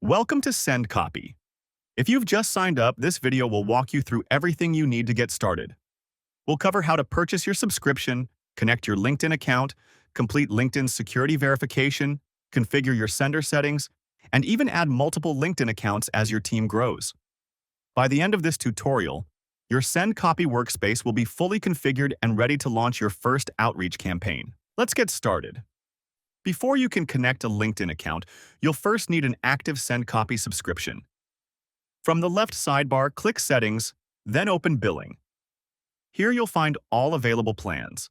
Welcome to SendCopy. If you've just signed up, this video will walk you through everything you need to get started. We'll cover how to purchase your subscription, connect your LinkedIn account, complete LinkedIn security verification, configure your sender settings, and even add multiple LinkedIn accounts as your team grows. By the end of this tutorial, your SendCopy workspace will be fully configured and ready to launch your first outreach campaign. Let's get started. Before you can connect a LinkedIn account, you'll first need an active SendCopy subscription. From the left sidebar, click Settings, then open Billing. Here you'll find all available plans.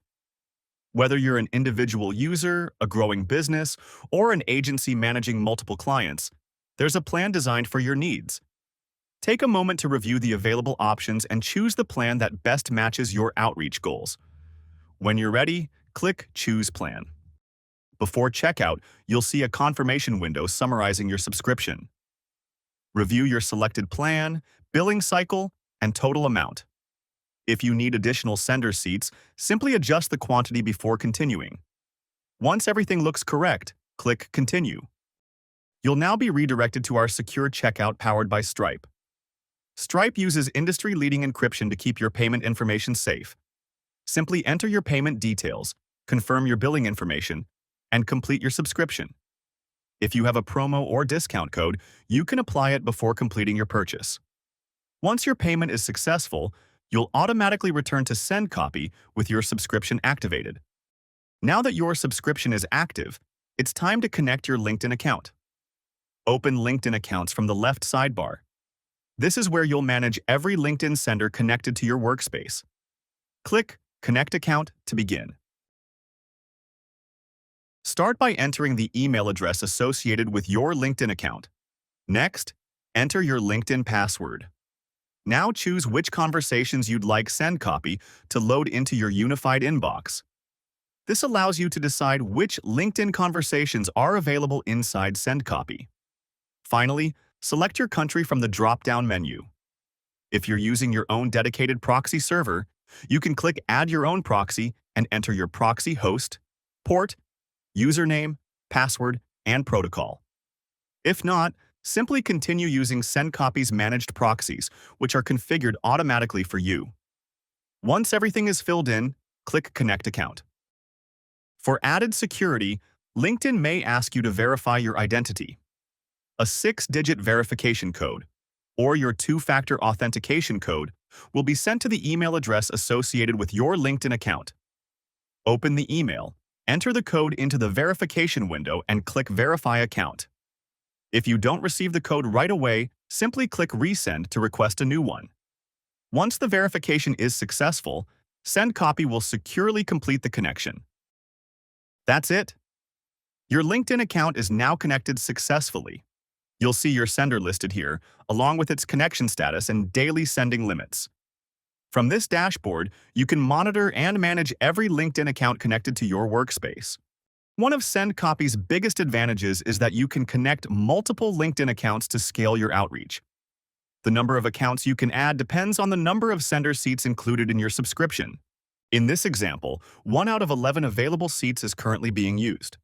Whether you're an individual user, a growing business, or an agency managing multiple clients, there's a plan designed for your needs. Take a moment to review the available options and choose the plan that best matches your outreach goals. When you're ready, click Choose Plan. Before checkout, you'll see a confirmation window summarizing your subscription. Review your selected plan, billing cycle, and total amount. If you need additional sender seats, simply adjust the quantity before continuing. Once everything looks correct, click Continue. You'll now be redirected to our secure checkout powered by Stripe. Stripe uses industry-leading encryption to keep your payment information safe. Simply enter your payment details, confirm your billing information, and complete your subscription. If you have a promo or discount code, you can apply it before completing your purchase. Once your payment is successful, you'll automatically return to SendCopy with your subscription activated. Now that your subscription is active, it's time to connect your LinkedIn account. Open LinkedIn accounts from the left sidebar. This is where you'll manage every LinkedIn sender connected to your workspace. Click Connect Account to begin. Start by entering the email address associated with your LinkedIn account. Next, enter your LinkedIn password. Now choose which conversations you'd like SendCopy to load into your unified inbox. This allows you to decide which LinkedIn conversations are available inside SendCopy. Finally, select your country from the drop-down menu. If you're using your own dedicated proxy server, you can click Add Your Own Proxy and enter your proxy host, port, username, password, and protocol. If not, simply continue using SendCopy's managed proxies, which are configured automatically for you. Once everything is filled in, click Connect Account. For added security, LinkedIn may ask you to verify your identity. A 6-digit verification code, or your 2-factor authentication code, will be sent to the email address associated with your LinkedIn account. Open the email. Enter the code into the verification window and click Verify Account. If you don't receive the code right away, simply click Resend to request a new one. Once the verification is successful, SendCopy will securely complete the connection. That's it. Your LinkedIn account is now connected successfully. You'll see your sender listed here, along with its connection status and daily sending limits. From this dashboard, you can monitor and manage every LinkedIn account connected to your workspace. One of SendCopy's biggest advantages is that you can connect multiple LinkedIn accounts to scale your outreach. The number of accounts you can add depends on the number of sender seats included in your subscription. In this example, 1 out of 11 available seats is currently being used.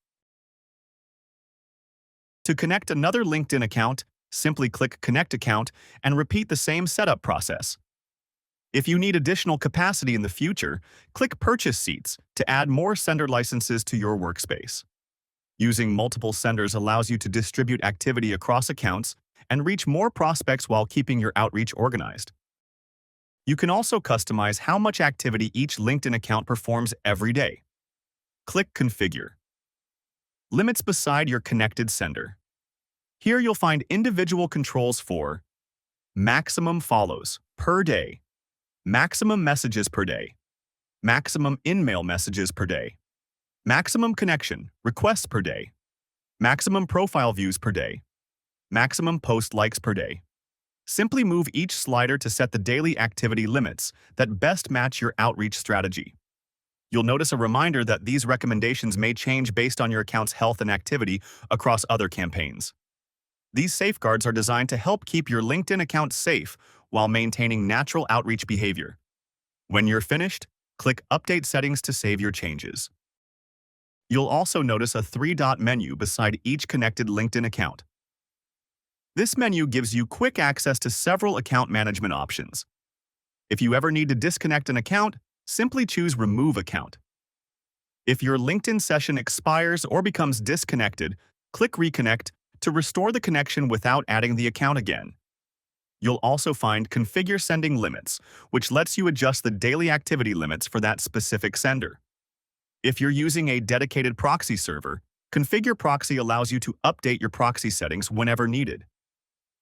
To connect another LinkedIn account, simply click Connect Account and repeat the same setup process. If you need additional capacity in the future, click Purchase Seats to add more sender licenses to your workspace. Using multiple senders allows you to distribute activity across accounts and reach more prospects while keeping your outreach organized. You can also customize how much activity each LinkedIn account performs every day. Click Configure. Limits beside your connected sender. Here you'll find individual controls for maximum follows per day, maximum messages per day, maximum in-mail messages per day, maximum connection requests per day, maximum profile views per day, maximum post likes per day. Simply move each slider to set the daily activity limits that best match your outreach strategy. You'll notice a reminder that these recommendations may change based on your account's health and activity across other campaigns. These safeguards are designed to help keep your LinkedIn account safe while maintaining natural outreach behavior. When you're finished, click Update Settings to save your changes. You'll also notice a 3-dot menu beside each connected LinkedIn account. This menu gives you quick access to several account management options. If you ever need to disconnect an account, simply choose Remove Account. If your LinkedIn session expires or becomes disconnected, click Reconnect to restore the connection without adding the account again. You'll also find Configure Sending Limits, which lets you adjust the daily activity limits for that specific sender. If you're using a dedicated proxy server, Configure Proxy allows you to update your proxy settings whenever needed.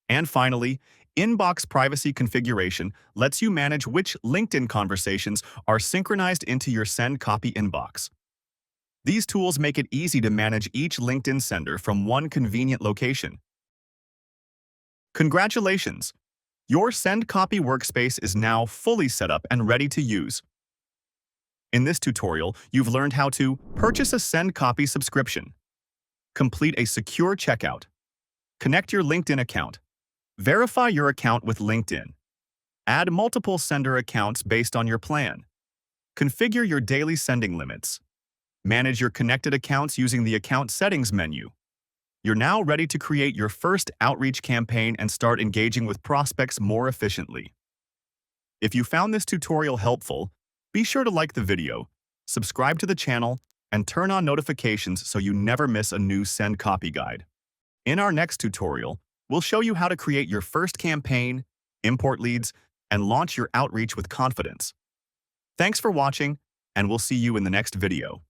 And finally, Inbox Privacy Configuration lets you manage which LinkedIn conversations are synchronized into your SendCopy inbox. These tools make it easy to manage each LinkedIn sender from one convenient location. Congratulations! Your SendCopy workspace is now fully set up and ready to use. In this tutorial, you've learned how to purchase a SendCopy subscription, complete a secure checkout, connect your LinkedIn account, verify your account with LinkedIn, add multiple sender accounts based on your plan, configure your daily sending limits, manage your connected accounts using the Account Settings menu. You're now ready to create your first outreach campaign and start engaging with prospects more efficiently. If you found this tutorial helpful, be sure to like the video, subscribe to the channel, and turn on notifications so you never miss a new SendCopy guide. In our next tutorial, we'll show you how to create your first campaign, import leads, and launch your outreach with confidence. Thanks for watching, and we'll see you in the next video.